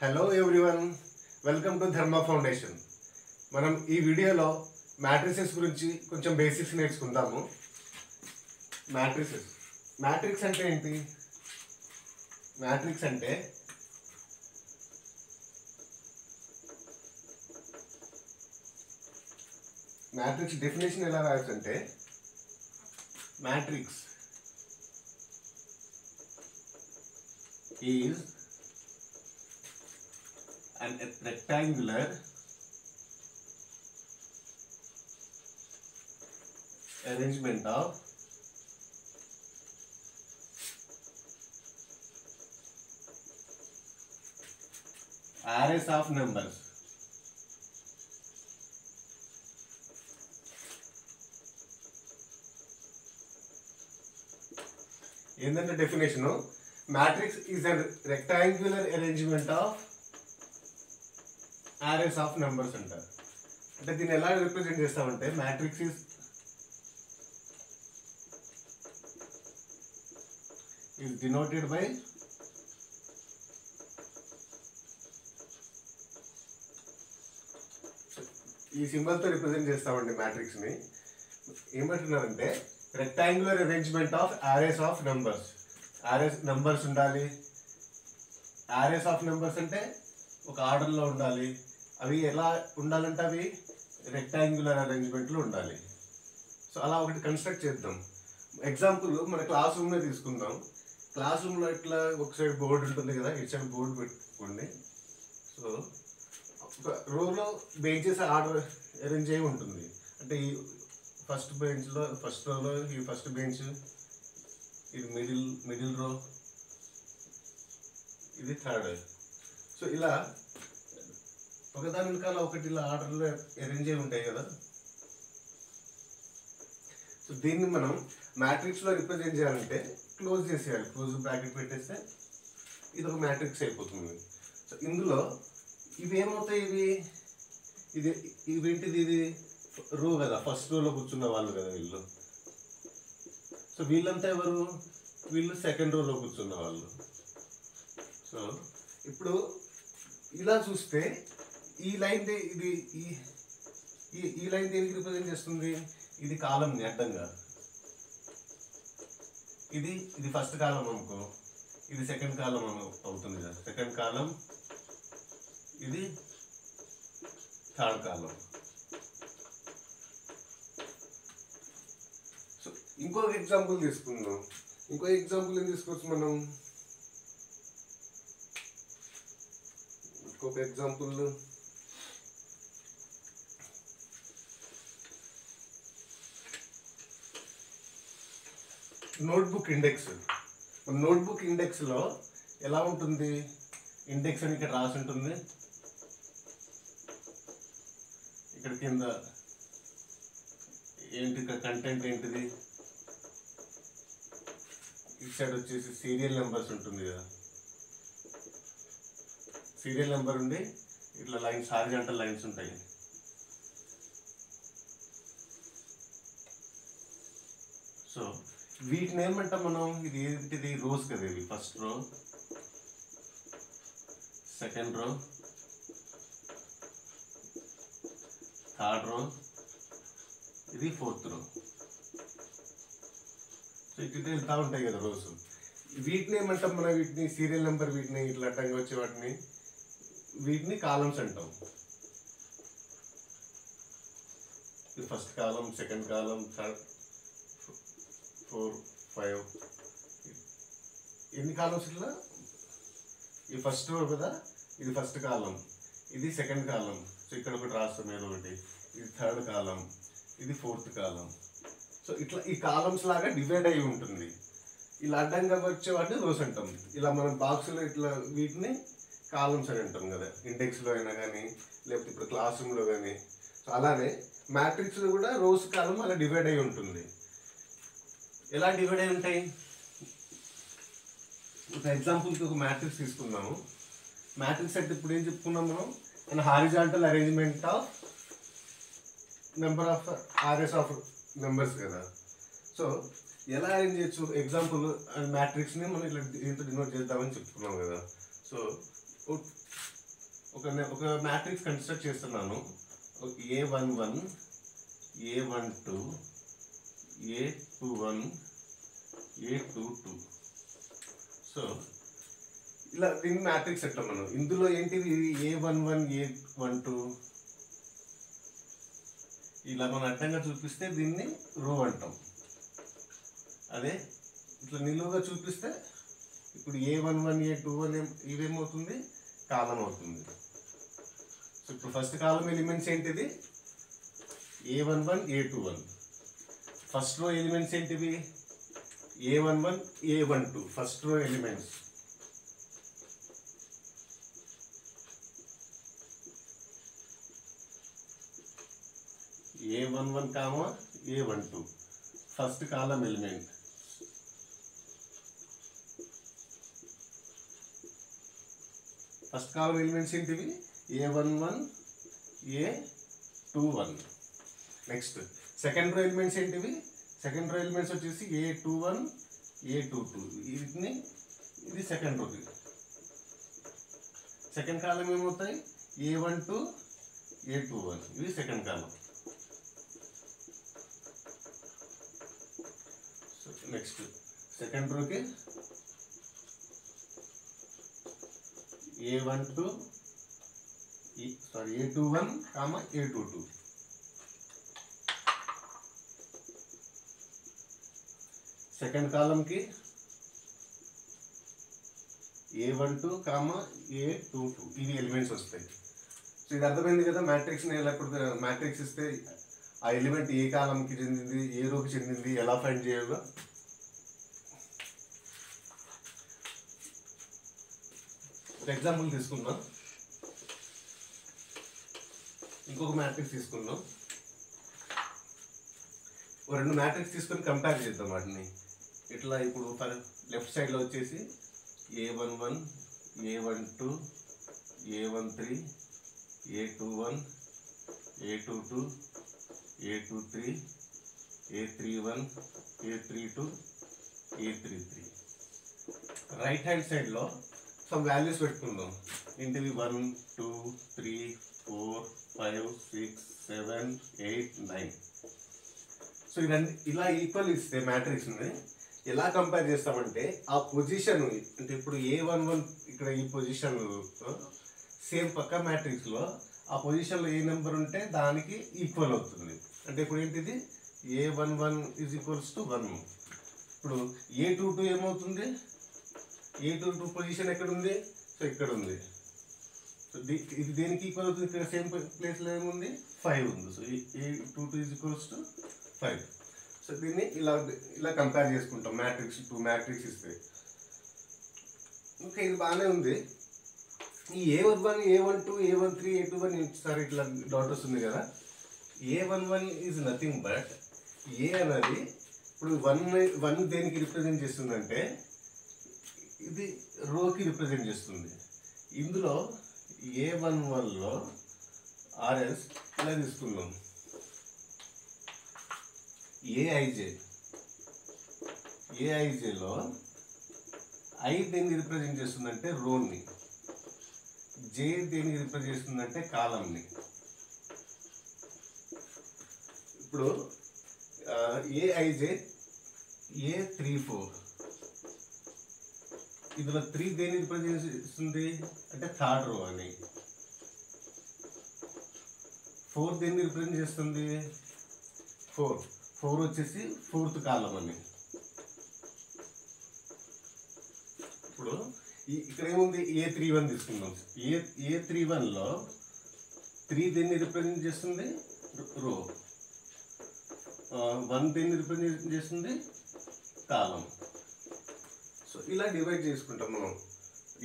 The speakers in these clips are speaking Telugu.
హలో ఎవ్రీవన్, వెల్కమ్ టు ధర్మ ఫౌండేషన్. మనం ఈ వీడియోలో మ్యాట్రిసెస్ గురించి కొంచెం బేసిక్స్ నేర్చుకుందాము. మ్యాట్రిక్స్ అంటే ఏంటి? మ్యాట్రిక్స్ అంటే మ్యాట్రిక్స్ డెఫినేషన్ ఎలా రాయొచ్చు అంటే, matrix is an rectangular arrangement of arrays of numbers. ఏంటంటే definition, matrix is a rectangular arrangement of arrays of numbers అంటారు. అంటే దీన్ని ఎలా రిప్రజెంట్ చేస్తామంటే, matrix is denoted by ఈ సింబల్ తో రిప్రజెంట్ చేస్తామండి మ్యాట్రిక్స్ ని. ఏమంటున్నారంటే, rectangular arrangement of arrays of numbers. arrays numbers ఉండాలి. arrays ఆఫ్ నంబర్స్ అంటే ఒక ఆర్డర్లో ఉండాలి. అవి ఎలా ఉండాలంటే అవి రెక్టాంగులర్ అరేంజ్మెంట్లో ఉండాలి. సో అలా ఒకటి కన్స్ట్రక్ట్ చేద్దాం. ఎగ్జాంపుల్ మన క్లాస్ రూమ్లో తీసుకుందాం. క్లాస్ రూమ్లో ఇట్లా ఒక సైడ్ బోర్డు ఉంటుంది కదా, ఇటు సైడ్ బోర్డు పెట్టుకోండి. సో ఒక రోలో బెంచెస్ ఆర్డర్ అరేంజ్ అయి ఉంటుంది. అంటే ఈ ఫస్ట్ రోలో ఈ ఫస్ట్ బెంచ్, ఇది మిడిల్ రో, ఇది థర్డ్. సో ఇలా ఒకదాని వెనకాల ఒకటి ఇలా ఆర్డర్లో అరేంజ్ అయి ఉంటాయి కదా. సో దీన్ని మనం మ్యాట్రిక్స్లో రిప్రజెంట్ చేయాలంటే క్లోజ్ చేసేయాలి. క్లోజ్ బ్రాకెట్ పెట్టేస్తే ఇది ఒక మ్యాట్రిక్స్ అయిపోతుంది. సో ఇందులో ఇవి ఏమవుతాయి, ఇవేంటిది, ఇది రో కదా, ఫస్ట్ రోలో కూర్చున్న వాళ్ళు కదా వీళ్ళు. సో వీళ్ళంతా ఎవరు? వీళ్ళు సెకండ్ రోలో కూర్చున్న వాళ్ళు. సో ఇప్పుడు ఇలా చూస్తే ఈ లైన్ ఇది ఈ లైన్ దేనికి రిప్రజెంట్ చేస్తుంది? ఇది కాలంని అడ్డంగా. ఇది ఫస్ట్ కాలం అనుకో, ఇది సెకండ్ కాలం అవుతుంది కదా, సెకండ్ కాలం, ఇది థర్డ్ కాలం. సో ఇంకొక ఎగ్జాంపుల్ తీసుకుందాం. ఇంకో ఎగ్జాంపుల్ ఏం తీసుకోవచ్చు మనం? ఇంకొక ఎగ్జాంపుల్ నోట్బుక్ ఇండెక్స్. నోట్బుక్ ఇండెక్స్లో ఎలా ఉంటుంది? ఇండెక్స్ అని ఇక్కడ రాసి ఉంటుంది. ఇక్కడ కింద ఏంటి, ఇక్కడ కంటెంట్ ఏంటిది, ఇటు సైడ్ వచ్చేసి సీరియల్ నెంబర్స్ ఉంటుంది కదా. సీరియల్ నెంబర్ ఉండి ఇట్లా లైన్స్, హారిజాంటల్ లైన్స్ ఉంటాయి. సో వీటిని ఏమంటాం మనం? ఇది ఏంటిది? రోస్ కదా. ఇవి first row, second row, third row, ఇది ఫోర్త్ రో. సో ఇటు వెళ్తూ ఉంటాయి కదా రోస్. వీటిని ఏమంటాం మనం? వీటిని సీరియల్ నెంబర్, వీటిని ఇట్లా అడ్డంగా వచ్చే వీటిని కాలమ్స్ అంటాం. ఇది ఫస్ట్ కాలం, సెకండ్ కాలం, థర్డ్, 4, 5. ఎన్ని కాలమ్స్ ఇట్లా? ఈ ఫస్ట్ రో కదా, ఇది ఫస్ట్ కాలం, ఇది సెకండ్ కాలం. సో ఇక్కడ ఒకటి రాస్తాం, ఏదో ఒకటి. ఇది థర్డ్ కాలం, ఇది ఫోర్త్ కాలం. సో ఇట్లా ఈ కాలమ్స్ లాగా డివైడ్ అయి ఉంటుంది. ఇలా అడ్డంగా వచ్చే వాటిని రోస్ అంటాం. ఇలా మనం బాక్స్లో ఇట్లా వీటిని కాలమ్స్ అని అంటాం కదా, ఇండెక్స్లో అయినా కానీ, లేకపోతే ఇప్పుడు క్లాస్ రూమ్లో కానీ. సో అలానే మ్యాట్రిక్స్లో కూడా రోస్ కాలం అలా డివైడ్ అయి ఉంటుంది. ఎలా డివైడ్ అయి ఉంటాయి? ఒక ఎగ్జాంపుల్కి ఒక మ్యాట్రిక్స్ తీసుకుందాము. మ్యాట్రిక్స్ అంటే ఇప్పుడు ఏం చెప్పుకున్నాం మనం? And horizontal arrangement of number of arrays of numbers కదా. సో ఎలా అరేంజ్ చేయొచ్చు? ఎగ్జాంపుల్ మ్యాట్రిక్స్ని మనం ఇట్లా దీంతో డినోట్ చేద్దామని చెప్పుకున్నాం కదా. సో ఒక మ్యాట్రిక్స్ కన్స్ట్రక్ట్ చేస్తున్నాను. A11 A12 A21 A22. So ఇలా దీన్ని మ్యాట్రిక్స్ ఎట్లా మనం ఇందులో ఏంటిది A11 A12 ఇలా మనం అడ్డంగా చూపిస్తే దీన్ని రో అంటాం. అదే ఇట్లా నిలువుగా చూపిస్తే ఇప్పుడు A11 A21 ఇవేమవుతుంది కాలం అవుతుంది. సో ఇప్పుడు ఫస్ట్ కాలం ఎలిమెంట్స్ ఏంటిది A11 A21. First row elements ఏంటివి A11 A12 first row elements. A11 comma A12 first కాలం ఎలిమెంట్. ఫస్ట్ కాలం ఎలిమెంట్స్ ఏంటివి A11 A21. నెక్స్ట్ సెకండ్ రో ఎలిమెంట్స్ ఏంటివి సెకండ్ రో ఎలిమెంట్స్ వచ్చేసి A21 A22. ఇది సెకండ్ రో. సెకండ్ కాలం ఏమవుతాయి A12 A21 ఇది సెకండ్ కాలం. నెక్స్ట్ సెకండ్ రోకి A12 A21 comma A22. Second కాలంకి A12 కామా A22 ఇవి ఎలిమెంట్స్ వస్తాయి. సో ఇది అర్థమైంది కదా మ్యాట్రిక్స్ని ఎలా మ్యాట్రిక్స్ ఇస్తే ఆ ఎలిమెంట్ ఏ కాలంకి చెందింది ఏ రోకి చెందింది ఎలా ఫైండ్ చేయాలో. ఒక ఎగ్జాంపుల్ తీసుకుందాం. ఇంకొక మ్యాట్రిక్స్ తీసుకుందాం. రెండు మ్యాట్రిక్స్ తీసుకొని కంపేర్ చేద్దాం వాటిని. ఇట్లా ఇప్పుడు లెఫ్ట్ సైడ్లో వచ్చేసి A11 A12 A13 A21 A22 A23 A31 A32 A33. Right hand సైడ్లో సమ్ వాల్యూస్ పెట్టుకుందాం. ఏంటివి 1 2 3 4 5 6 7 8 9. సో ఇవన్నీ ఇలా ఈక్వల్ ఇస్తే మ్యాట్రిక్స్ని ఎలా కంపేర్ చేస్తామంటే ఆ పొజిషన్ అంటే ఇప్పుడు A11 ఇక్కడ ఈ పొజిషన్లో సేమ్ పక్క మ్యాట్రిక్స్లో ఆ పొజిషన్లో ఏ నెంబర్ ఉంటే దానికి ఈక్వల్ అవుతుంది. అంటే ఇప్పుడు ఏంటిది A11 ఈజ్ ఈక్వల్స్ టు 1. ఇప్పుడు A22 ఏమవుతుంది A22 పొజిషన్ ఎక్కడ ఉంది సో ఇక్కడ ఉంది. సో ఇది దేనికి ఈక్వల్ అవుతుంది ఇక్కడ సేమ్ ప్లేస్లో ఏముంది 5 ఉంది. So A22 is equals to 5. So దీన్ని ఇలా కంపేర్ చేసుకుంటాం మ్యాట్రిక్స్ టూ మ్యాట్రిక్స్ ఇస్తే. ఓకే ఇది బాగానే ఉంది. ఈ A11 A12 A13 A21 sir ఇట్లా డాట్ వస్తుంది కదా. A11 ఈజ్ నథింగ్ బట్ ఏ అనేది ఇప్పుడు 1 దేనికి రిప్రజెంట్ చేస్తుందంటే ఇది రోకి రిప్రజెంట్ చేస్తుంది. ఇందులో A11లో ఆర్ఎస్ ఇలా తీసుకున్నాం. ఏఐజేలో ఐ దేనికి రిప్రజెంట్ చేస్తుందంటే రోని, జే దేనికి రిప్రజెంట్ చేస్తుందంటే కాలంని. ఇప్పుడు ఏఐజే A34 ఇందులో 3 దేని రిప్రజెంట్ చేస్తుంది అంటే థర్డ్ రో అని. 4 దేన్ని రిప్రజెంట్ చేస్తుంది 4 వచ్చేసి ఫోర్త్ కాలం అని. ఇప్పుడు ఇక్కడ ఏముంది A31 తీసుకుందాం. A31లో 3 దేన్ని రిప్రజెంట్ చేస్తుంది రో, 1 దేన్ని రిప్రజెంట్ చేస్తుంది కాలం. సో ఇలా డివైడ్ చేసుకుంటాం మనం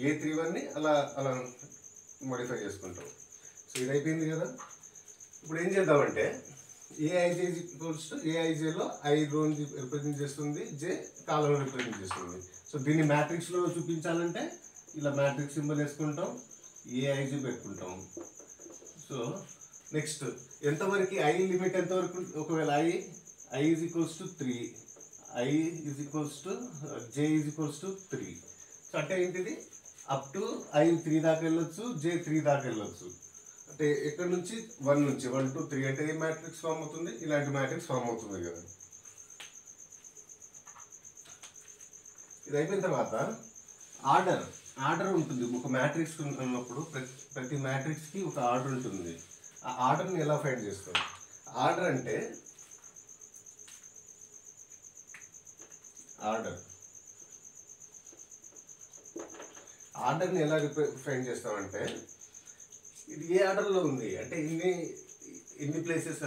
A31ని అలా మోడిఫై చేసుకుంటాం. సో ఇది అయిపోయింది కదా. ఇప్పుడు ఏం చేద్దామంటే ఏఐజే ఈక్వల్స్ టు ఏఐజేలో ఐ రోని రిప్రజెంట్ చేస్తుంది, జే కాలం రిప్రజెంట్ చేస్తుంది. సో దీన్ని మ్యాట్రిక్స్లో చూపించాలంటే ఇలా మ్యాట్రిక్స్ సింబల్ వేసుకుంటాం, ఏఐజే పెట్టుకుంటాం. సో నెక్స్ట్ ఎంతవరకు ఐ లిమిట్ ఎంతవరకు, ఒకవేళ I is equals to 3, I is equals to J is equals to 3. So అంటే ఏంటిది అప్ టు I 3 దాకా వెళ్ళొచ్చు, J 3 దాకా వెళ్ళొచ్చు. అంటే ఎక్కడి నుంచి 1 నుంచి 1 to 3 అంటే ఏ మ్యాట్రిక్స్ ఫామ్ అవుతుంది, ఇలాంటి మ్యాట్రిక్స్ ఫామ్ అవుతుంది కదా. ఇది అయిపోయిన తర్వాత ఆర్డర్ ఉంటుంది. ఒక మ్యాట్రిక్స్ ఉన్నప్పుడు ప్రతి మ్యాట్రిక్స్కి ఒక ఆర్డర్ ఉంటుంది. ఆ ఆర్డర్ని ఎలా ఫైండ్ చేస్తాం? ఆర్డర్ అంటే ఆర్డర్ని ఎలా ఫైండ్ చేస్తామంటే ఇది ఏ ఆర్డర్లో ఉంది అంటే ఎన్ని ప్లేసెస్,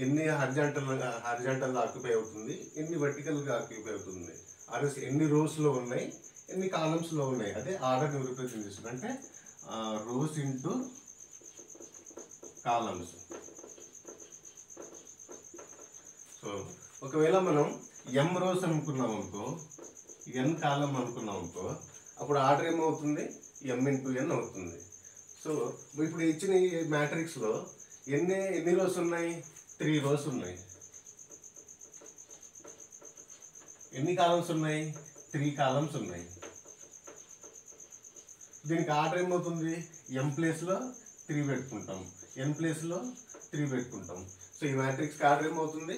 ఎన్ని హారిజాంటల్ ఆక్యుపై అవుతుంది, ఎన్ని వర్టికల్గా ఆక్యుపై అవుతుంది, ఆర్ఎస్ ఎన్ని రోస్లో ఉన్నాయి, ఎన్ని కాలమ్స్లో ఉన్నాయి. అదే ఆర్డర్ని రిప్రజెంట్ చేస్తుంది. అంటే రోస్ ఇంటూ కాలమ్స్. సో ఒకవేళ మనం m రోస్ అనుకున్నాం అనుకో, n కాలం అనుకున్నాం అనుకో, అప్పుడు ఆర్డర్ ఏమవుతుంది, m ఇంటూ n అవుతుంది. సో ఇప్పుడు ఇచ్చిన ఈ మ్యాట్రిక్స్లో ఎన్ని రోస్ ఉన్నాయి, 3 రోస్ ఉన్నాయి. ఎన్ని కాలమ్స్ ఉన్నాయి, 3 కాలమ్స్ ఉన్నాయి. దీనికి ఆర్డర్ ఏమవుతుంది, m ప్లేస్లో 3 పెట్టుకుంటాం, n ప్లేస్లో 3 పెట్టుకుంటాం. సో ఈ మ్యాట్రిక్స్కి ఆర్డర్ ఏమవుతుంది,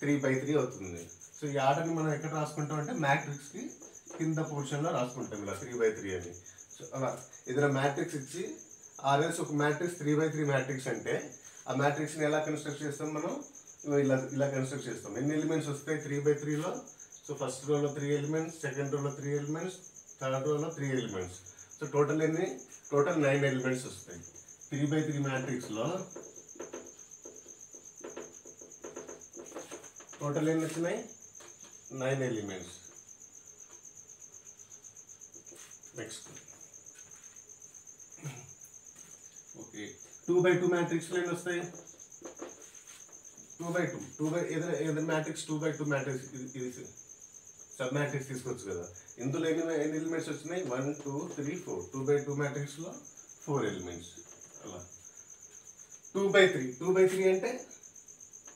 3/3 అవుతుంది. సో ఈ ఆర్డర్ని మనం ఎక్కడ రాసుకుంటాం అంటే మ్యాట్రిక్స్కి కింద పోర్షన్లో రాసుకుంటాం ఇలా 3/3 అని. సో అలా ఏదైనా మ్యాట్రిక్స్ ఇచ్చి ఆర్ఎస్ ఒక మ్యాట్రిక్స్ 3/3 మ్యాట్రిక్స్ అంటే ఆ మ్యాట్రిక్స్ని ఎలా కన్స్ట్రక్ట్ చేస్తాం మనం, ఇలా కన్స్ట్రక్ట్ చేస్తాం. ఎన్ని ఎలిమెంట్స్ వస్తాయి 3/3లో? సో ఫస్ట్ రోలో 3 ఎలిమెంట్స్, సెకండ్ రోలో 3 ఎలిమెంట్స్, థర్డ్ రోలో 3 ఎలిమెంట్స్. సో టోటల్ 9 ఎలిమెంట్స్ వస్తాయి. 3/3 మ్యాట్రిక్స్లో టోటల్ ఎన్ని వచ్చినాయి, 9 ఎలిమెంట్స్. నెక్స్ట్ ఓకే, 2/2 మ్యాట్రిక్స్లో ఎన్ని వస్తాయి, 2/2 ఏదైనా మ్యాట్రిక్స్ 2/2 మ్యాట్రిక్స్ ఇది సబ్ మ్యాట్రిక్స్ తీసుకోవచ్చు కదా. ఇందులో ఎన్ని ఎలిమెంట్స్ వచ్చినాయి, 1 2 3 4. 2/2 మ్యాట్రిక్స్లో 4 ఎలిమెంట్స్. అలా 2/3 అంటే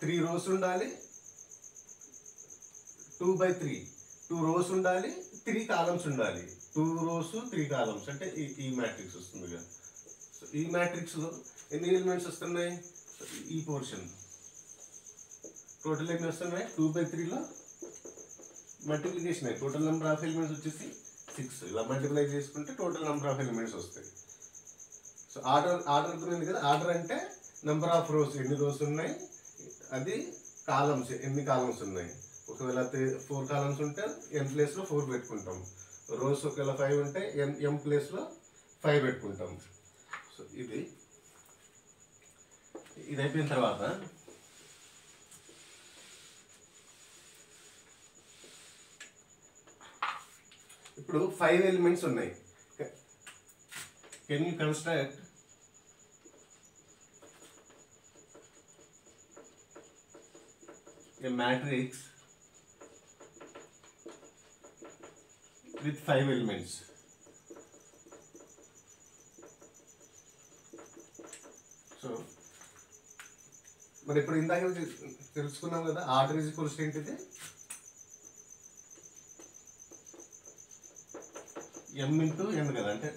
3 రోస్ ఉండాలి, 2/3 2 రోస్ ఉండాలి, 3 కాలమ్స్ ఉండాలి. 2 రోస్ 3 కాలమ్స్ అంటే ఈ మ్యాట్రిక్స్ వస్తుంది కదా. సో ఈ మ్యాట్రిక్స్లో ఎన్ని ఎలిమెంట్స్ వస్తున్నాయి, ఈ పోర్షన్ టోటల్ ఎన్ని వస్తున్నాయి, 2/3లో మల్టిప్లికేషన్ అయ్యి టోటల్ నెంబర్ ఆఫ్ ఎలిమెంట్స్ వచ్చేసి 6. ఇలా మల్టిప్లై చేసుకుంటే టోటల్ నెంబర్ ఆఫ్ ఎలిమెంట్స్ వస్తాయి. సో ఆర్డర్ గురించి కదా. ఆర్డర్ అంటే నెంబర్ ఆఫ్ రోస్, ఎన్ని రోస్ ఉన్నాయి, అది కాలమ్స్, ఎన్ని కాలమ్స్ ఉన్నాయి. ఒకవేళ 4 కాలమ్స్ ఉంటే n ప్లేస్లో 4 పెట్టుకుంటాం. రోస్ ఒకవేళ 5 ఉంటే m ప్లేస్లో 5 పెట్టుకుంటాం. సో ఇది అయిపోయిన తర్వాత ఇప్పుడు 5 ఎలిమెంట్స్ ఉన్నాయి. Can you construct a matrix with 5 elements? So మరి ఇప్పుడు ఇందాక తెలుసుకున్నాం కదా, ఆర్డర్ ఈజ్ ఈక్వల్స్ ఏంటిది, m ఇంటూ n కదా. అంటే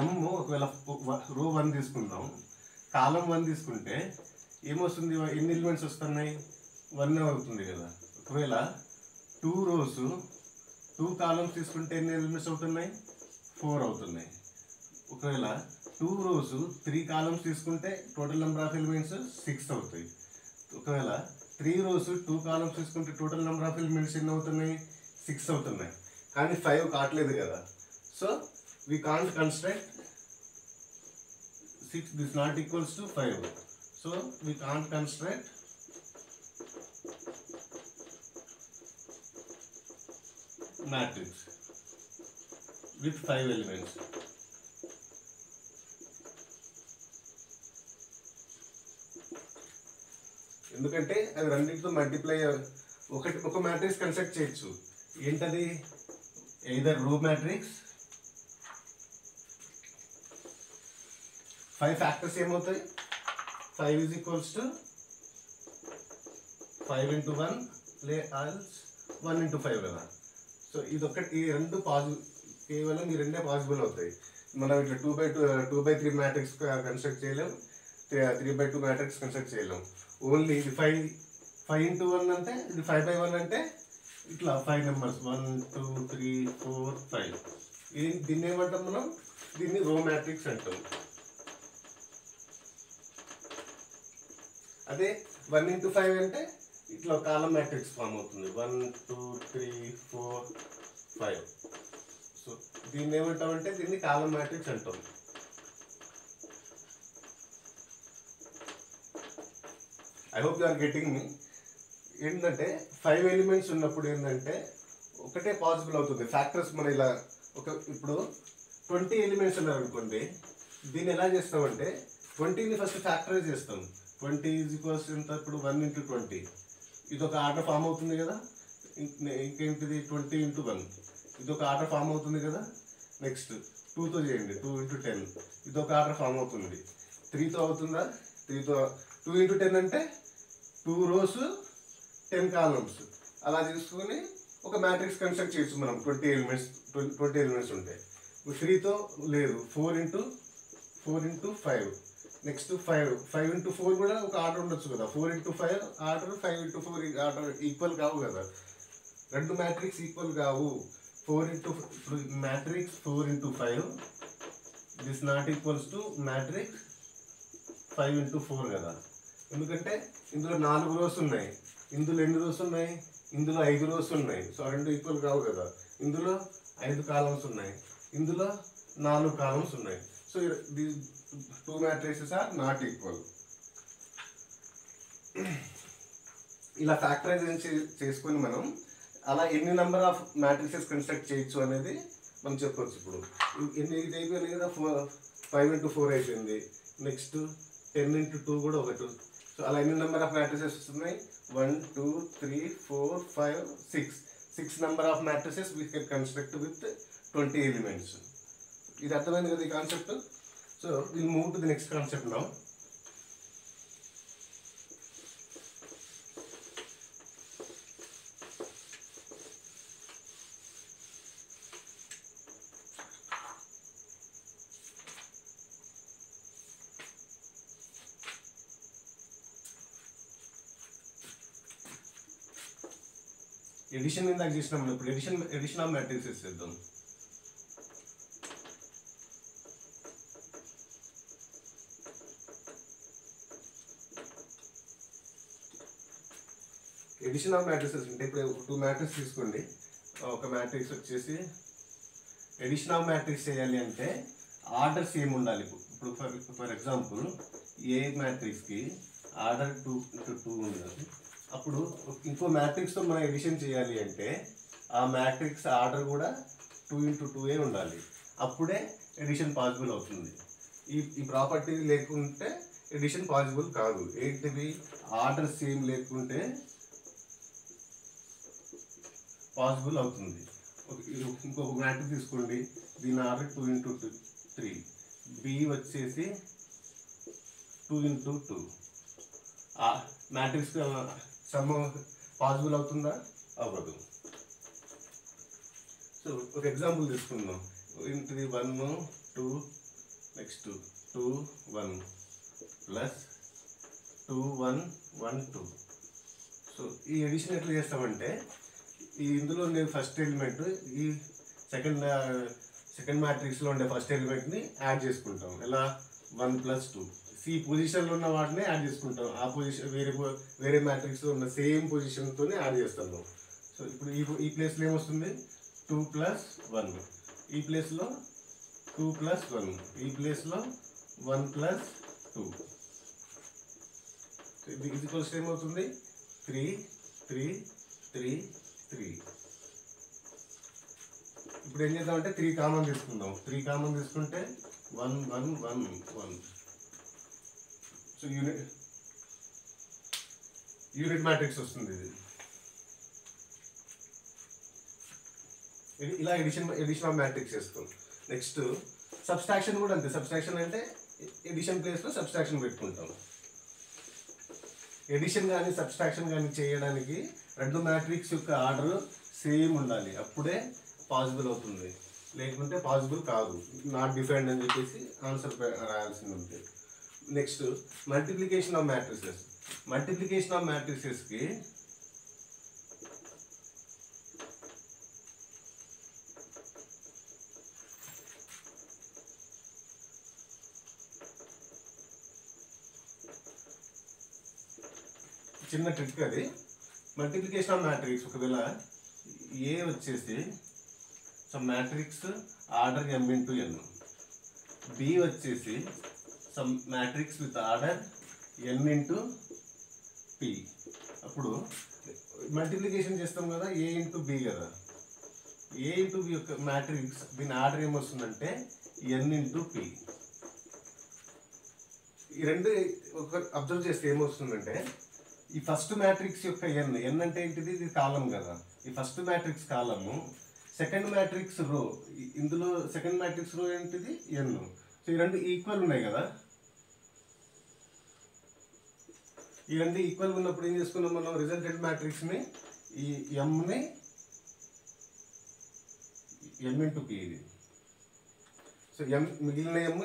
m ఒకవేళ రో 1 తీసుకుందాం, కాలం 1 తీసుకుంటే ఏమొస్తుంది, ఎన్ని ఎలిమెంట్స్ వస్తున్నాయి, 1 అవుతుంది కదా. ఒకవేళ 2 రోస్ 2 కాలమ్స్ తీసుకుంటే ఎన్ని ఎలిమెంట్స్ అవుతున్నాయి, 4 అవుతున్నాయి. ఒకవేళ 2 రోస్ 3 కాలమ్స్ తీసుకుంటే టోటల్ నెంబర్ ఆఫ్ ఎలిమెంట్స్ 6 అవుతాయి. ఒకవేళ 3 రోస్ 2 కాలమ్స్ తీసుకుంటే టోటల్ నెంబర్ ఆఫ్ ఎలిమెంట్స్ ఎన్ని అవుతున్నాయి, 6 అవుతున్నాయి. కానీ 5 కావట్లేదు కదా. So we can't construct 6, this not equals to 5. So we can't construct matrix with 5 elements. ఎందుకంటే అది రెండింటితో మల్టిప్లై ఒక మ్యాట్రిక్స్ కన్స్ట్రక్ట్ చేయొచ్చు. ఏంటది, ఎయిదర్ రో మ్యాట్రిక్స్ 5 ఫ్యాక్టర్స్ ఏమవుతాయి, 5 is equals to 5 into 1 1 into 5 కదా. సో ఇది ఒకటి, ఈ రెండు కేవలం ఈ రెండే పాసిబుల్ అవుతాయి. మనం ఇట్లా 2/3 మ్యాట్రిక్స్ కన్స్ట్రక్ట్ చేయలేం, 3/2 మ్యాట్రిక్స్ కన్స్ట్రక్ట్ చేయలేం. ఓన్లీ ఇది 5 × 1 అంటే ఇది 5/1 అంటే ఇట్లా 5 నెంబర్స్ 1 2 3 4 5. దీన్ని ఏమంటాం మనం? దీన్ని రో మ్యాట్రిక్స్ అంటాం. అదే 1 × 5 అంటే ఇట్లా కాలం మ్యాట్రిక్స్ ఫామ్ అవుతుంది 1 2 3 4 5. సో దీన్ని ఏమంటామంటే దీన్ని కాలం మ్యాట్రిక్స్ అంటాం. I hope you are getting me. ఏంటంటే 5 ఎలిమెంట్స్ ఉన్నప్పుడు ఏంటంటే ఒకటే పాసిబుల్ అవుతుంది. ఫ్యాక్టర్స్ మన ఇలా ఇప్పుడు 20 ఎలిమెంట్స్ ఉన్నారు అనుకోండి, దీన్ని ఎలా చేస్తామంటే 20ని ఫస్ట్ ఫ్యాక్టరైజ్ చేస్తాం. 20 = ఎంత? ఇప్పుడు 1 × 20 ఇది ఒక ఆర్డర్ ఫామ్ అవుతుంది కదా. ఇంకేంటిది 20 × 1 ఇది ఒక ఆర్డర్ ఫామ్ అవుతుంది కదా. నెక్స్ట్ 2తో చేయండి 2 × 10 ఇది ఒక ఆర్డర్ ఫామ్ అవుతుంది. 3తో అవుతుందా? 2 × 10 అంటే 2 rows 10 columns అలా తీసుకొని ఒక మ్యాట్రిక్స్ కన్స్ట్రక్ట్ చేయొచ్చు మనం. 20 ఎలిమెంట్స్ ఉంటాయి. 3తో లేదు, 4 × 5 నెక్స్ట్ 5 × 4 కూడా ఒక ఆర్డర్ ఉండొచ్చు కదా. 4 × 5 ఆర్డర్, 5 × 4 ఆర్డర్ ఈక్వల్ కావు కదా. రెండు మ్యాట్రిక్స్ ఈక్వల్ కావు. 4 × ఇప్పుడు matrix 4 × 5 this not equals to matrix 5 × 4 కదా. ఎందుకంటే ఇందులో 4 rows ఉన్నాయి, ఇందులో ఎన్ని rows ఉన్నాయి? ఇందులో 5 rows ఉన్నాయి. సో రెండు ఈక్వల్ కావు కదా. ఇందులో 5 columns ఉన్నాయి, ఇందులో 4 columns ఉన్నాయి. So these 2 matrices are not equal. ఇలా ఫ్యాక్టరైజేషన్ చేసుకొని మనం అలా ఎన్ని నెంబర్ ఆఫ్ మ్యాట్రిసెస్ కన్స్ట్రక్ట్ చేయొచ్చు అనేది మనం చెప్పొచ్చు. ఇప్పుడు ఇది అయిపోయింది కదా, 5 × 4 అయిపోయింది. నెక్స్ట్ 10 × 2 కూడా ఒకటి. సో అలా ఎన్ని నెంబర్ ఆఫ్ మ్యాట్రిసెస్ వస్తున్నాయి? 1 2 3 4 5 6 number of matrixes we can construct with 20 elements. ఇది అర్థమైంది కదా ఈ concept. So will move to the next concept now. Addition ఇందాక చేసినాం. ఇప్పుడు ఎడిషన్ ఆఫ్ మ్యాట్రిక్సెస్ చేద్దాం. ఎడిషన్ ఆఫ్ మ్యాట్రిక్సెస్ అంటే ఇప్పుడు 2 మ్యాట్రిక్స్ తీసుకోండి. ఒక మ్యాట్రిక్స్ వచ్చేసి ఎడిషన్ ఆఫ్ మ్యాట్రిక్స్ చేయాలి అంటే ఆర్డర్ సేమ్ ఉండాలి. ఇప్పుడు ఫర్ ఎగ్జాంపుల్ ఏ మ్యాట్రిక్స్కి ఆర్డర్ 2 × 2 ఉండాలి. అప్పుడు ఇంకో మ్యాట్రిక్స్తో మనం ఎడిషన్ చేయాలి అంటే ఆ మ్యాట్రిక్స్ ఆర్డర్ కూడా 2 × 2 ఉండాలి. అప్పుడే ఎడిషన్ పాసిబుల్ అవుతుంది. ఈ ప్రాపర్టీ లేకుంటే ఎడిషన్ పాసిబుల్ కాదు. ఏంటిది? ఆర్డర్ సేమ్ లేకుంటే పాసిబుల్ అవుతుంది. ఇంకొక మ్యాట్రిక్స్ తీసుకోండి. దీని ఆర్డర్ 2 × 3, బి వచ్చేసి 2 × 2. మ్యాట్రిక్స్ సమ్ పాసిబుల్ అవుతుందా? అవ్వదు. సో ఒక ఎగ్జాంపుల్ తీసుకుందాం. ఇంటిది 1 2 నెక్స్ట్ 2 1 ప్లస్ 2 1 1 2. సో ఈ ఎడిషన్ ఎట్లా చేస్తామంటే ఇందులో ఉండే ఫస్ట్ ఎలిమెంట్ ఈ సెకండ్ మ్యాట్రిక్స్లో ఉండే ఫస్ట్ ఎలిమెంట్ని యాడ్ చేసుకుంటాం. ఎలా? 1 + 2. సి పొజిషన్లో ఉన్న వాటిని యాడ్ చేసుకుంటాం. ఆ పొజిషన్ వేరే మ్యాట్రిక్స్లో ఉన్న సేమ్ పొజిషన్తోనే యాడ్ చేస్తాము. సో ఇప్పుడు ఈ ప్లేస్లో ఏమొస్తుంది? 2 + 1. ఈ ప్లేస్లో 2 + 1. ఈ ప్లేస్లో 1 + 2. ఇది ప్లస్ ఏమవుతుంది? 3 3 3 3. ఇప్పుడు ఏం చేద్దామంటే 3 కామన్ తీసుకుందాం. 3 కామన్ తీసుకుంటే 1 1 1 1. సో యూనిట్ మ్యాట్రిక్స్ వస్తుంది ఇది. ఇలా ఎడిషన్ ఆఫ్ మ్యాట్రిక్స్ చేస్తాం. నెక్స్ట్ సబ్స్ట్రాక్షన్ కూడా అంతే. సబ్స్ట్రాక్షన్ అంటే ఎడిషన్ ప్లేస్లో సబ్స్ట్రాక్షన్ పెట్టుకుంటాం. ఎడిషన్ కానీ సబ్స్ట్రాక్షన్ కానీ చేయడానికి రెండు మ్యాట్రిక్స్ యొక్క ఆర్డర్ సేమ్ ఉండాలి. అప్పుడే పాసిబుల్ అవుతుంది. లేకుంటే పాసిబుల్ కాదు, నాట్ డిఫైన్డ్ అని చెప్పేసి ఆన్సర్ రాయాల్సింది ఉంటుంది. Next multiplication of matrices. Multiplication of మ్యాట్రిసెస్కి చిన్న ట్రిక్ అది. మల్టిప్లికేషన్ ఆఫ్ మ్యాట్రిక్స్ ఒకవేళ ఏ వచ్చేసి some matrix order m into n, B వచ్చేసి some matrix with order n into P. అప్పుడు మల్టిప్లికేషన్ చేస్తాం కదా ఏ ఇంటూ బి కదా, ఏ ఇంటూ బి యొక్క మ్యాట్రిక్స్ దీని ఆర్డర్ ఏమొస్తుందంటే n ఇంటూ పి. ఈ రెండు ఒక అబ్జర్వ్ చేస్తే ఏమొస్తుందంటే ఈ ఫస్ట్ మ్యాట్రిక్స్ యొక్క n అంటే ఏంటిది, ఇది కాలం కదా, ఈ ఫస్ట్ మ్యాట్రిక్స్ కాలము, సెకండ్ మ్యాట్రిక్స్ రో, ఇందులో సెకండ్ మ్యాట్రిక్స్ రో ఏంటిది n. సో ఈ రెండు ఈక్వల్ ఉన్నాయి కదా, ఈ రెండు ఈక్వల్ ఉన్నప్పుడు ఏం చేసుకున్నాం మనం, రిజల్టెంట్ మ్యాట్రిక్స్ని ఈ mని m ఇంటూ పి ఇది. సో మిగిలిన m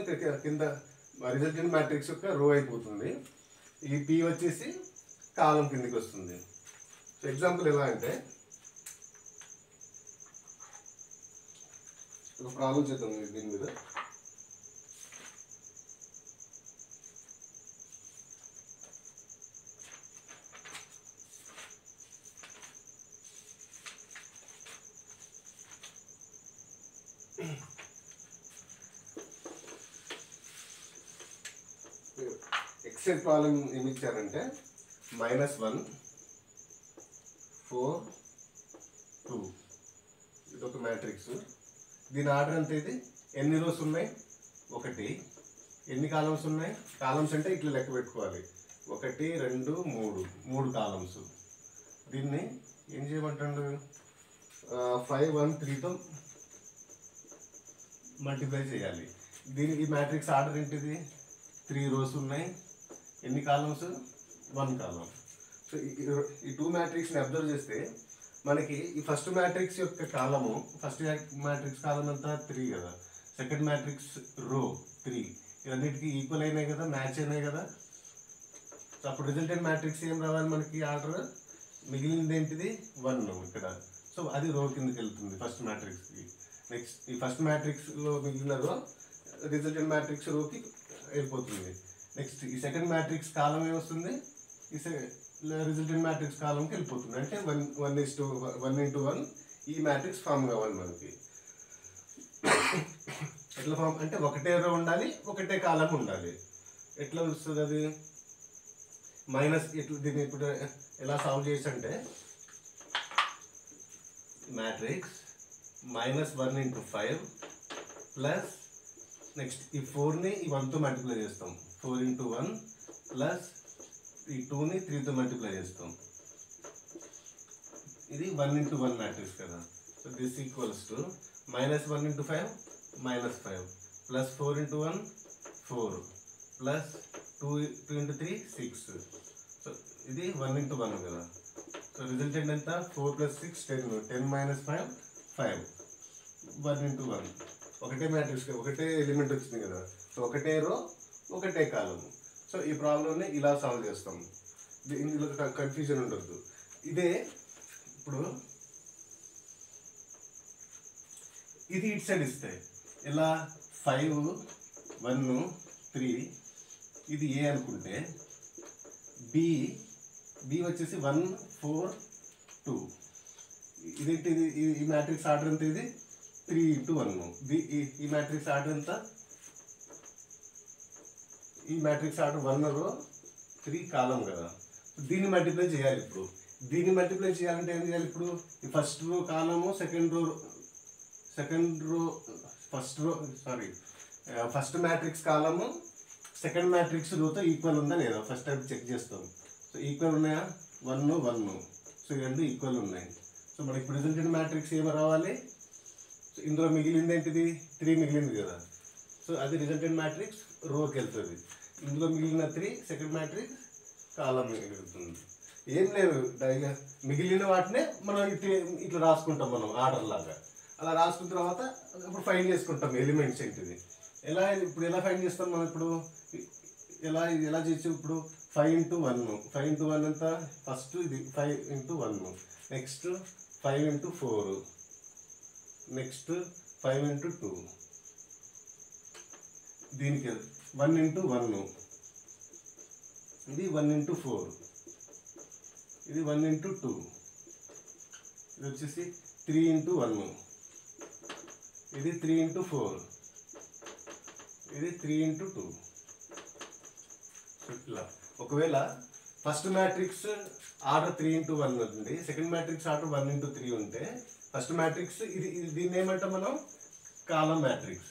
కింద రిజల్టెంట్ మ్యాట్రిక్స్ యొక్క రో అయిపోతుంది, ఈ పి వచ్చేసి కాలం కిందకి వస్తుంది. సో ఎగ్జాంపుల్ ఎలా అంటే ఒక ప్రాబ్లం చేద్దాం దీని మీద. ఎక్సెల్ ప్రాబ్లం ఏమి ఇచ్చారంటే -1 4 2 ఇది ఒక మ్యాట్రిక్స్, దీని ఆర్డర్ అంతే. ఇది ఎన్ని రోస్ ఉన్నాయి, 1. ఎన్ని కాలమ్స్ ఉన్నాయి, కాలమ్స్ అంటే ఇట్లా లెక్క పెట్టుకోవాలి, 1 2 3 కాలమ్స్. దీన్ని ఏం చేయమంటాడు, 5 1 3తో మల్టిప్లై చేయాలి. ఈ మ్యాట్రిక్స్ ఆర్డర్ ఏంటిది, 3 రోస్ ఉన్నాయి, ఎన్ని కాలమ్స్, 1 కాలం. సో ఈ 2 మ్యాట్రిక్స్ని అబ్జర్వ్ చేస్తే మనకి ఈ ఫస్ట్ మ్యాట్రిక్స్ యొక్క కాలము, ఫస్ట్ మ్యాట్రిక్స్ కాలం అంతా 3 కదా, సెకండ్ మ్యాట్రిక్స్ రో 3, ఇవన్నిటికీ ఈక్వల్ అయినాయి కదా, మ్యాచ్ అయినాయి కదా. సో అప్పుడు రిజల్టెంట్ మ్యాట్రిక్స్ ఏం రావాలి మనకి, ఆర్డర్ మిగిలింది ఏంటిది 1 ఇక్కడ. సో అది రో కిందకి వెళ్తుంది ఫస్ట్ మ్యాట్రిక్స్కి. నెక్స్ట్ ఈ ఫస్ట్ మ్యాట్రిక్స్లో మిగిలిన రో రిజల్టెంట్ మ్యాట్రిక్స్ రోకి వెళ్ళిపోతుంది. నెక్స్ట్ ఈ సెకండ్ మ్యాట్రిక్స్ కాలం ఏమొస్తుంది, ఈ రిజల్టెంట్ మ్యాట్రిక్స్ కాలంకి వెళ్ళిపోతుంది. అంటే 1 ఇంటూ 1 ఈ మ్యాట్రిక్స్ ఫామ్ కావాలి మనకి. ఎట్లా ఫామ్ అంటే ఒకటే రో ఉండాలి, ఒకటే కాలం ఉండాలి. ఎట్లా వస్తుంది అది, మైనస్ ఇట్లా. దీన్ని ఇప్పుడు ఎలా సాల్వ్ చేసి అంటే మ్యాట్రిక్స్ -1 ఇంటూ 5 ప్లస్ నెక్స్ట్ ఈ 4ని ఈ 1తో మల్టిప్లై చేస్తాం, 4 ఇంటూ 1 ప్లస్ ఈ 2ని 3తో మల్టిప్లై చేస్తాం. ఇది 1 ఇంటూ 1 మ్యాట్రిక్స్ కదా. So this equals to -1 into 5 -5 plus 4 into 1 4 plus 2 into 3 6. So ఇది 1 ఇంటూ 1 కదా. సో రిజల్టెంట్ ఎంత, 4 ప్లస్ 6 10, 10 మైనస్ 5 5, 1 ఇంటూ 1 ఒకటే మ్యాట్రిక్స్, ఒకటే ఎలిమెంట్ వచ్చింది కదా. సో ఒకటే రో ఒకటే కాలము. సో ఈ ప్రాబ్లమ్ని ఇలా సాల్వ్ చేస్తాం, ఇందులో కన్ఫ్యూజన్ ఉండొద్దు. ఇదే ఇప్పుడు ఇది ఇట్ సైడ్ ఇస్తే ఎలా, 5 1 3 ఇది ఏ అనుకుంటే, బి వచ్చేసి 1 4 2, ఇదేంటి, ఈ మ్యాట్రిక్స్ ఆర్డర్ ఎంత, ఇది 3 ఇంటూ 1. ఈ మ్యాట్రిక్స్ ఆర్డర్ ఎంత, ఈ మ్యాట్రిక్స్ ఆర్డర్ 1 రో 3 కాలం కదా. దీన్ని మల్టిప్లై చేయాలి. ఇప్పుడు దీన్ని మల్టిప్లై చేయాలంటే ఏం చేయాలి, ఇప్పుడు ఈ ఫస్ట్ రో కాలము, ఫస్ట్ మ్యాట్రిక్స్ కాలము సెకండ్ మ్యాట్రిక్స్ రోతో ఈక్వల్ ఉందా లేదా ఫస్ట్ టైం చెక్ చేస్తాం. సో ఈక్వల్ ఉన్నాయా, 1 1. సో ఈ రెండు ఈక్వల్ ఉన్నాయి. సో మనకి ఇప్పుడు రిజల్టెంట్ మ్యాట్రిక్స్ ఏమో రావాలి, సో ఇందులో మిగిలింది ఏంటిది, 3 మిగిలింది కదా. సో అది రిజల్టెంట్ మ్యాట్రిక్స్ రోకి వెళ్తుంది, ఇందులో మిగిలిన 3 సెకండ్ మ్యాట్రిక్స్ కాలం మిగులుతుంది. ఏం లేదు, మిగిలిన వాటినే మనం ఇట్లా రాసుకుంటాం మనం ఆర్డర్ లాగా. అలా రాసుకున్న తర్వాత ఇప్పుడు ఫైండ్ చేసుకుంటాం ఎలిమెంట్స్ ఏంటిది. ఇప్పుడు ఎలా ఫైండ్ చేస్తాం మనం ఇప్పుడు ఎలా చేయొచ్చు ఇప్పుడు 5 into 1 5 into 1 ఎంత ఫస్ట్ ఇది 5 into 1 next 5 into 4 next 5 into 2 దీనికి 1 into 1 ఇది 1 into 4 ఇది 1 into 2 ఇది వచ్చేసి 3 into 1 ఇది 3 into 4 ఇది 3 into 2. ఇట్లా ఒకవేళ ఫస్ట్ మ్యాట్రిక్స్ ఆర్డర్ 3 into 1 ఉంటుంది, సెకండ్ మ్యాట్రిక్స్ ఆర్డర్ 1 into 3 ఉంటే ఫస్ట్ మ్యాట్రిక్స్ దీన్ని ఏమంటాం మనం కాలం మ్యాట్రిక్స్.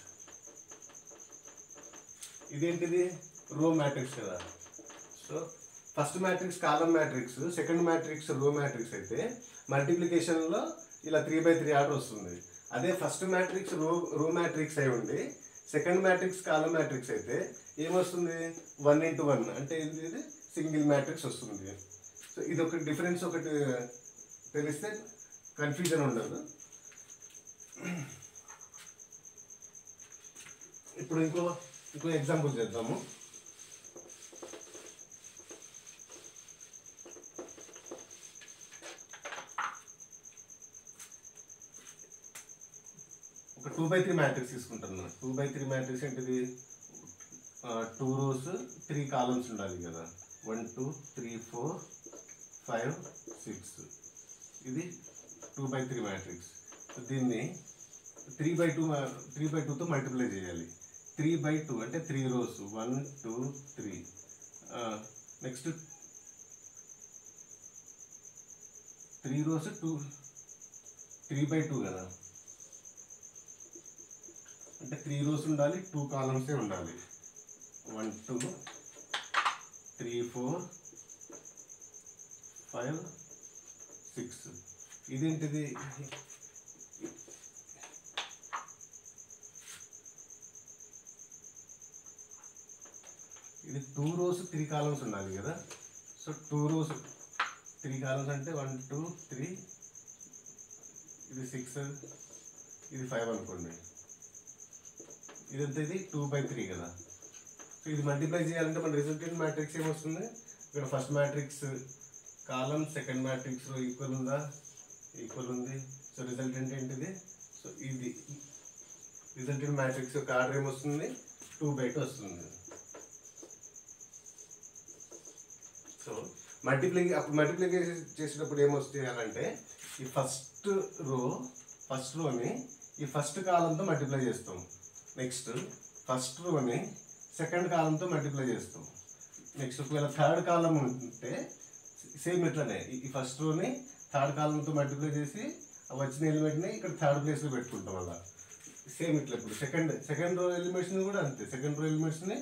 ఇదేంటిది రో మ్యాట్రిక్స్ కదా. సో ఫస్ట్ మ్యాట్రిక్స్ కాలం మ్యాట్రిక్స్, సెకండ్ మ్యాట్రిక్స్ రో మ్యాట్రిక్స్ అయితే మల్టిప్లికేషన్లో ఇలా 3/3 ఆర్డర్ వస్తుంది. అదే ఫస్ట్ మ్యాట్రిక్స్ రో మ్యాట్రిక్స్ అయి ఉండి సెకండ్ మ్యాట్రిక్స్ కాలం మ్యాట్రిక్స్ అయితే ఏమొస్తుంది 1 into 1 అంటే ఇది సింగిల్ మ్యాట్రిక్స్ వస్తుంది. సో ఇది ఒక డిఫరెన్స్ ఒకటి తెలిస్తే కన్ఫ్యూజన్ ఉండదు. ఇప్పుడు ఇంకో ఎగ్జాంపుల్ చేద్దాము. ఒక 2/3 మ్యాట్రిక్స్ తీసుకుంటున్నాను. 2/3 మ్యాట్రిక్స్ ఏంటిది 2 rows 3 columns ఉండాలి కదా. 1 2 3 4 5 6 ఇది 2/3 మ్యాట్రిక్స్. దీన్ని 3/2తో మల్టిప్లై చేయాలి. 3/2 అంటే 3 rows 1 2 3 నెక్స్ట్ 3 rows 3/2 కదా, అంటే 3 rows ఉండాలి 2 columns ఉండాలి. 1 2 3 4 5 6 ఇదేంటిది ఇది 2 rows 3 columns ఉండాలి కదా. సో 2 rows 3 columns అంటే 1 2 3 ఇది 6 ఇది 5 అనుకోండి. ఇదంతా ఇది 2/3 కదా. సో ఇది మల్టిప్లై చేయాలంటే మన రిజల్టెంట్ మ్యాట్రిక్స్ ఏమొస్తుంది, ఇక్కడ ఫస్ట్ మ్యాట్రిక్స్ కాలం సెకండ్ మ్యాట్రిక్స్ ఈక్వల్ ఉందా, ఈక్వల్ ఉంది. సో రిజల్టెంట్ ఏంటిది, సో ఇది రిజల్టెంట్ మ్యాట్రిక్స్ యొక్క ఆర్డర్ ఏమొస్తుంది 2/2 వస్తుంది. సో మల్టిప్లై చేసేటప్పుడు ఏమొస్తుంది చేయాలంటే ఈ ఫస్ట్ రోని ఈ ఫస్ట్ కాలంతో మల్టిప్లై చేస్తాం. నెక్స్ట్ ఫస్ట్ రోని సెకండ్ కాలంతో మల్టిప్లై చేస్తాం. నెక్స్ట్ ఒకవేళ థర్డ్ కాలం ఉంటే సేమ్ ఇట్లనే ఈ ఫస్ట్ రోని థర్డ్ కాలంతో మల్టిప్లై చేసి వచ్చిన ఎలిమెంట్ని ఇక్కడ థర్డ్ ప్లేస్లో పెట్టుకుంటాం. అలా సేమ్ ఇట్లా ఇప్పుడు సెకండ్ రో ఎలిమెంట్స్ని కూడా అంతే. సెకండ్ రో ఎలిమెంట్స్ని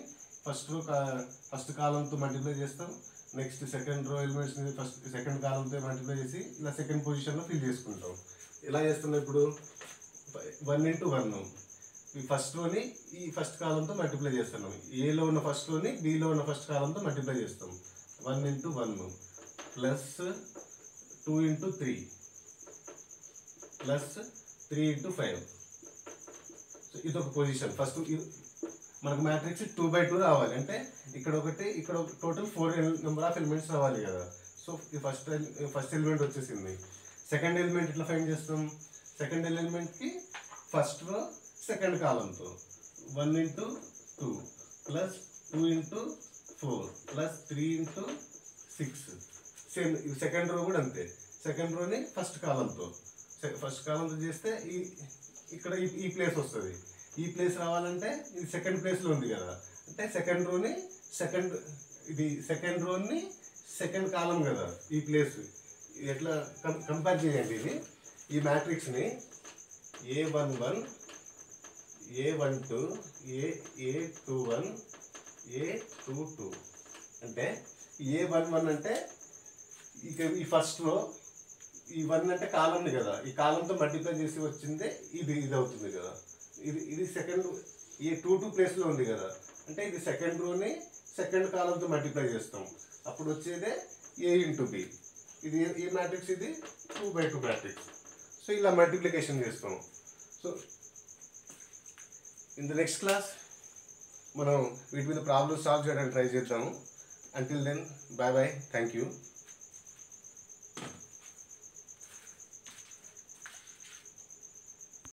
ఫస్ట్ కాలంతో మల్టిప్లై చేస్తాం. నెక్స్ట్ సెకండ్ రో ఎలిమెంట్స్ని సెకండ్ కాలంతో మల్టిప్లై చేసి ఇలా సెకండ్ పొజిషన్లో ఫిల్ చేసుకుంటాం. ఎలా చేస్తున్నాం ఇప్పుడు 1 into 1 ఈ ఫస్ట్ రోని ఈ ఫస్ట్ కాలంతో మల్టిప్లై చేస్తున్నాం. ఏలో ఉన్న ఫస్ట్ రోని బిలో ఉన్న ఫస్ట్ కాలంతో మల్టిప్లై చేస్తాం. 1 into 1 plus 2 into 3 plus 3 into 5. So ఇది ఒక పొజిషన్. ఫస్ట్ మనకు మ్యాట్రిక్స్ 2/2 రావాలి అంటే ఇక్కడ టోటల్ 4 నెంబర్ ఆఫ్ ఎలిమెంట్స్ రావాలి కదా. సో ఈ ఫస్ట్ ఎలిమెంట్ వచ్చేసింది. సెకండ్ ఎలిమెంట్ ఇట్లా ఫైండ్ చేస్తాం. సెకండ్ ఎలిమెంట్కి ఫస్ట్ రో సెకండ్ కాలంతో 1 into 2 plus 2 into 4 plus 3 into 6 same. Second row కూడా అంతే. సెకండ్ రోని ఫస్ట్ కాలంతో చేస్తే ఇక్కడ ఈ ప్లేస్ వస్తుంది. ఈ ప్లేస్ రావాలంటే ఇది సెకండ్ ప్లేస్లో ఉంది కదా, అంటే సెకండ్ రోని సెకండ్ కాలం కదా ఈ ప్లేస్. ఎట్లా కంపేర్ చేయండి ఇది ఈ మ్యాట్రిక్స్ని A11 A12 A21 A22 అంటే A11 అంటే ఈ ఫస్ట్ రో ఈ 1 అంటే కాలంని కదా, ఈ కాలంతో మల్టిప్లై చేసి వచ్చిందే ఇది అవుతుంది కదా. ఇది సెకండ్ A22 ప్లేస్లో ఉంది కదా, అంటే ఇది సెకండ్ రోని సెకండ్ కాలంతో మల్టిప్లై చేస్తాం. అప్పుడు వచ్చేదే A into B. ఇది ఈ మ్యాట్రిక్స్ ఇది 2/2 మ్యాట్రిక్స్. సో ఇలా మల్టిప్లికేషన్ చేస్తాం. So in the next class మనం వీటి మీద ప్రాబ్లమ్స్ సాల్వ్ చేయడానికి ట్రై చేద్దాము. Until then, bye bye, thank you.